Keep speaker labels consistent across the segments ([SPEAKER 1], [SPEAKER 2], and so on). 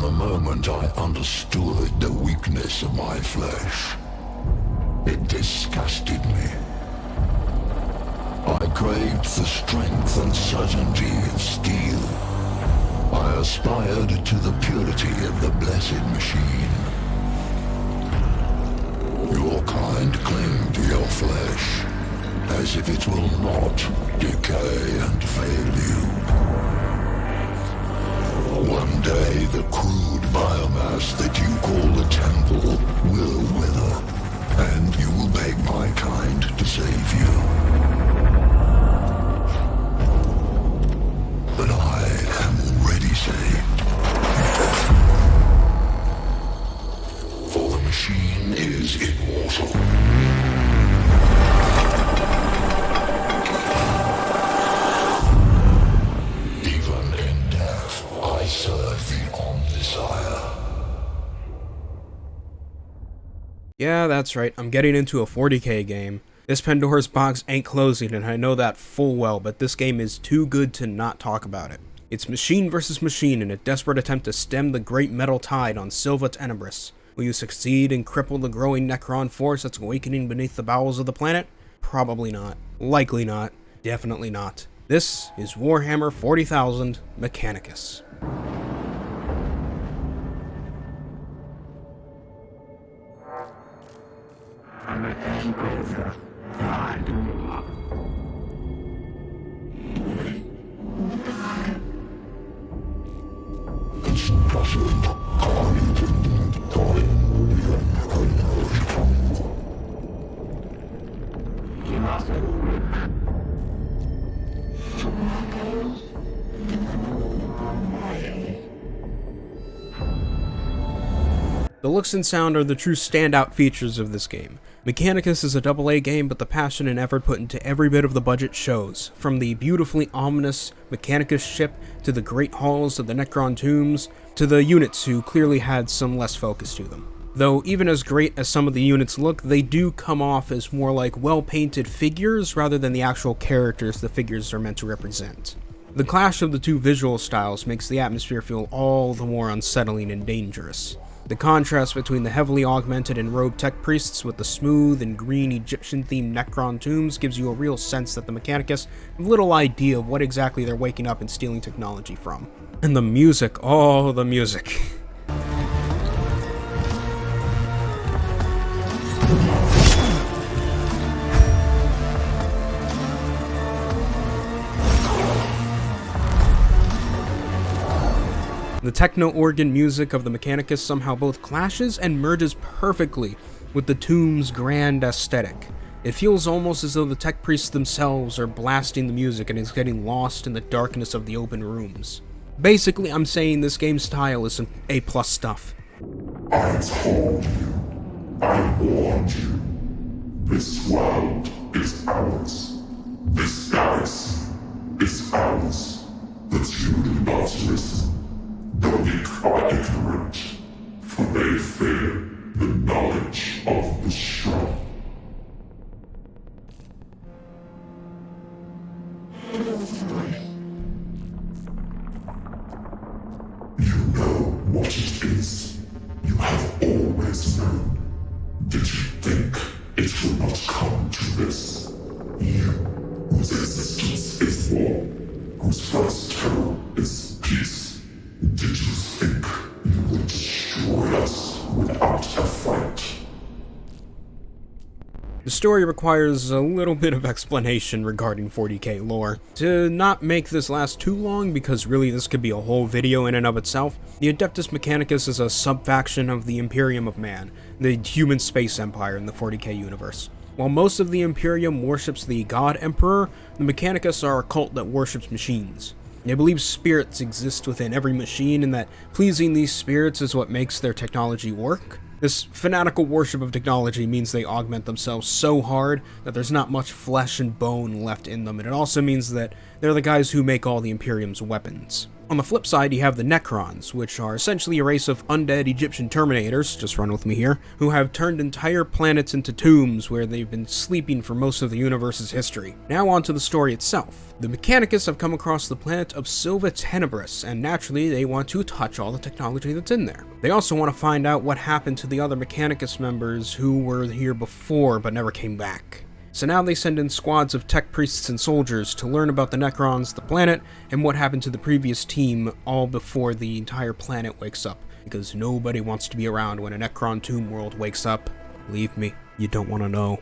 [SPEAKER 1] the moment I understood the weakness of my flesh, it disgusted me. I craved the strength and certainty of steel. I aspired to the purity of the blessed machine. Your kind cling to your flesh, as if it will not decay and fail you. One day the crude biomass that you call the temple will wither, and you will beg my kind to save you. But I am already saved. For the machine is immortal. Even in death, I serve the Omnisire.
[SPEAKER 2] Yeah, that's right, I'm getting into a 40K game. This Pandora's box ain't closing, and I know that full well, but this game is too good to not talk about it. It's machine versus machine in a desperate attempt to stem the great metal tide on Silva Tenebris. Will you succeed and cripple the growing Necron force that's awakening beneath the bowels of the planet? Probably not. Likely not. Definitely not. This is Warhammer 40,000 Mechanicus. The looks and sound are the true standout features of this game. Mechanicus is a AA game, but the passion and effort put into every bit of the budget shows, from the beautifully ominous Mechanicus ship, to the great halls of the Necron tombs, to the units who clearly had some less focus to them. Though even as great as some of the units look, they do come off as more like well-painted figures rather than the actual characters the figures are meant to represent. The clash of the two visual styles makes the atmosphere feel all the more unsettling and dangerous. The contrast between the heavily augmented and robed tech priests with the smooth and green Egyptian-themed Necron tombs gives you a real sense that the Mechanicus have little idea of what exactly they're waking up and stealing technology from. And the music, oh, the music. The techno-organ music of the Mechanicus somehow both clashes and merges perfectly with the tomb's grand aesthetic. It feels almost as though the tech priests themselves are blasting the music and is getting lost in the darkness of the open rooms. Basically, I'm saying this game's style is some A+ stuff.
[SPEAKER 1] I told you. I warned you. This world is ours. This galaxy is ours. But you do not listen. The weak are ignorant, for they fear the knowledge of the strong. You know what it is. You have always known. Did you think it would not come to this? You, whose existence is war, whose first terror is peace. Did you think you would destroy us without a fight?
[SPEAKER 2] The story requires a little bit of explanation regarding 40K lore. To not make this last too long, because really this could be a whole video in and of itself, the Adeptus Mechanicus is a sub-faction of the Imperium of Man, the human space empire in the 40K universe. While most of the Imperium worships the God Emperor, the Mechanicus are a cult that worships machines. They believe spirits exist within every machine and that pleasing these spirits is what makes their technology work. This fanatical worship of technology means they augment themselves so hard that there's not much flesh and bone left in them, and it also means that they're the guys who make all the Imperium's weapons. On the flip side, you have the Necrons, which are essentially a race of undead Egyptian Terminators, just run with me here, who have turned entire planets into tombs where they've been sleeping for most of the universe's history. Now on to the story itself. The Mechanicus have come across the planet of Silva Tenebris, and naturally they want to touch all the technology that's in there. They also want to find out what happened to the other Mechanicus members who were here before but never came back. So now they send in squads of tech priests and soldiers to learn about the Necrons, the planet, and what happened to the previous team all before the entire planet wakes up. Because nobody wants to be around when a Necron tomb world wakes up. Believe me, you don't want to know.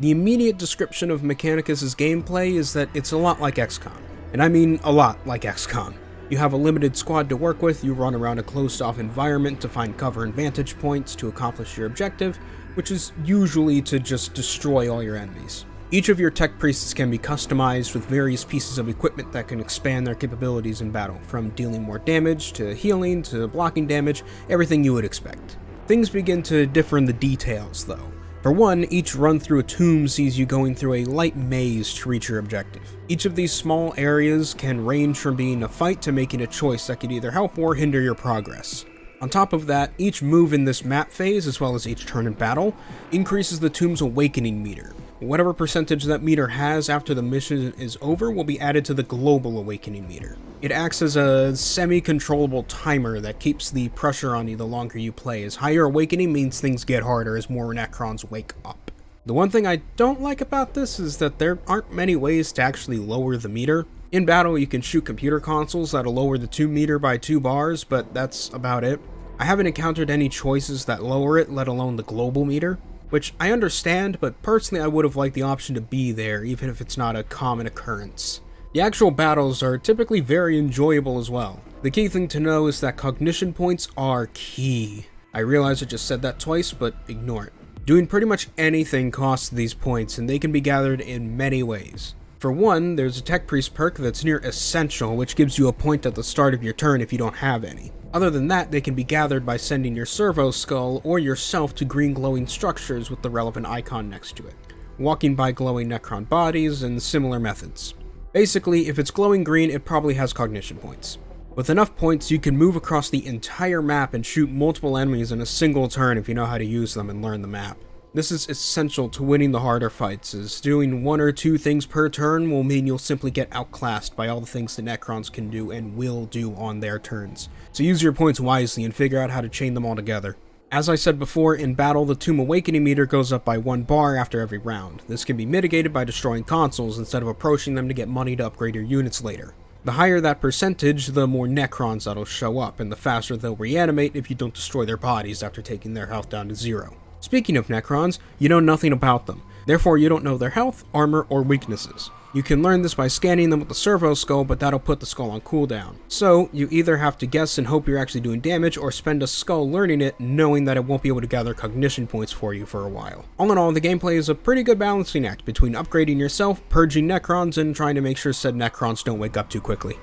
[SPEAKER 2] The immediate description of Mechanicus' gameplay is that it's a lot like XCOM. And I mean a lot like XCOM. You have a limited squad to work with, you run around a closed-off environment to find cover and vantage points to accomplish your objective, which is usually to just destroy all your enemies. Each of your tech priests can be customized with various pieces of equipment that can expand their capabilities in battle, from dealing more damage, to healing, to blocking damage, everything you would expect. Things begin to differ in the details, though. For one, each run through a tomb sees you going through a light maze to reach your objective. Each of these small areas can range from being a fight to making a choice that could either help or hinder your progress. On top of that, each move in this map phase, as well as each turn in battle, increases the tomb's awakening meter. Whatever percentage that meter has after the mission is over will be added to the global awakening meter. It acts as a semi-controllable timer that keeps the pressure on you the longer you play, as higher awakening means things get harder as more Necrons wake up. The one thing I don't like about this is that there aren't many ways to actually lower the meter. In battle, you can shoot computer consoles that'll lower the tomb meter by 2 bars, but that's about it. I haven't encountered any choices that lower it, let alone the global meter. Which I understand, but personally I would have liked the option to be there, even if it's not a common occurrence. The actual battles are typically very enjoyable as well. The key thing to know is that cognition points are key. I realize I just said that twice, but ignore it. Doing pretty much anything costs these points, and they can be gathered in many ways. For one, there's a Tech Priest perk that's near essential, which gives you a point at the start of your turn if you don't have any. Other than that, they can be gathered by sending your servo skull or yourself to green glowing structures with the relevant icon next to it, walking by glowing Necron bodies, and similar methods. Basically, if it's glowing green, it probably has cognition points. With enough points, you can move across the entire map and shoot multiple enemies in a single turn if you know how to use them and learn the map. This is essential to winning the harder fights, as doing 1 or 2 things per turn will mean you'll simply get outclassed by all the things the Necrons can do and will do on their turns. So use your points wisely and figure out how to chain them all together. As I said before, in battle the Tomb Awakening meter goes up by 1 bar after every round. This can be mitigated by destroying consoles instead of approaching them to get money to upgrade your units later. The higher that percentage, the more Necrons that'll show up, and the faster they'll reanimate if you don't destroy their bodies after taking their health down to 0. Speaking of Necrons, you know nothing about them. Therefore, you don't know their health, armor, or weaknesses. You can learn this by scanning them with the servo skull, but that'll put the skull on cooldown. So, you either have to guess and hope you're actually doing damage, or spend a skull learning it, knowing that it won't be able to gather cognition points for you for a while. All in all, the gameplay is a pretty good balancing act between upgrading yourself, purging Necrons, and trying to make sure said Necrons don't wake up too quickly.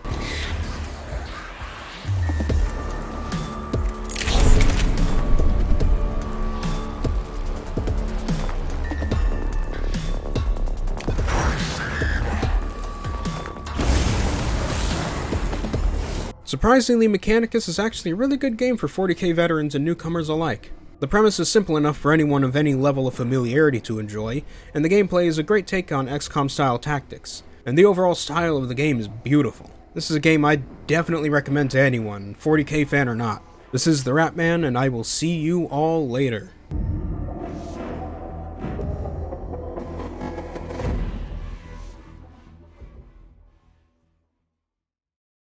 [SPEAKER 2] Surprisingly, Mechanicus is actually a really good game for 40k veterans and newcomers alike. The premise is simple enough for anyone of any level of familiarity to enjoy, and the gameplay is a great take on XCOM-style tactics, and the overall style of the game is beautiful. This is a game I definitely recommend to anyone, 40k fan or not. This is TheRatMan, and I will see you all later.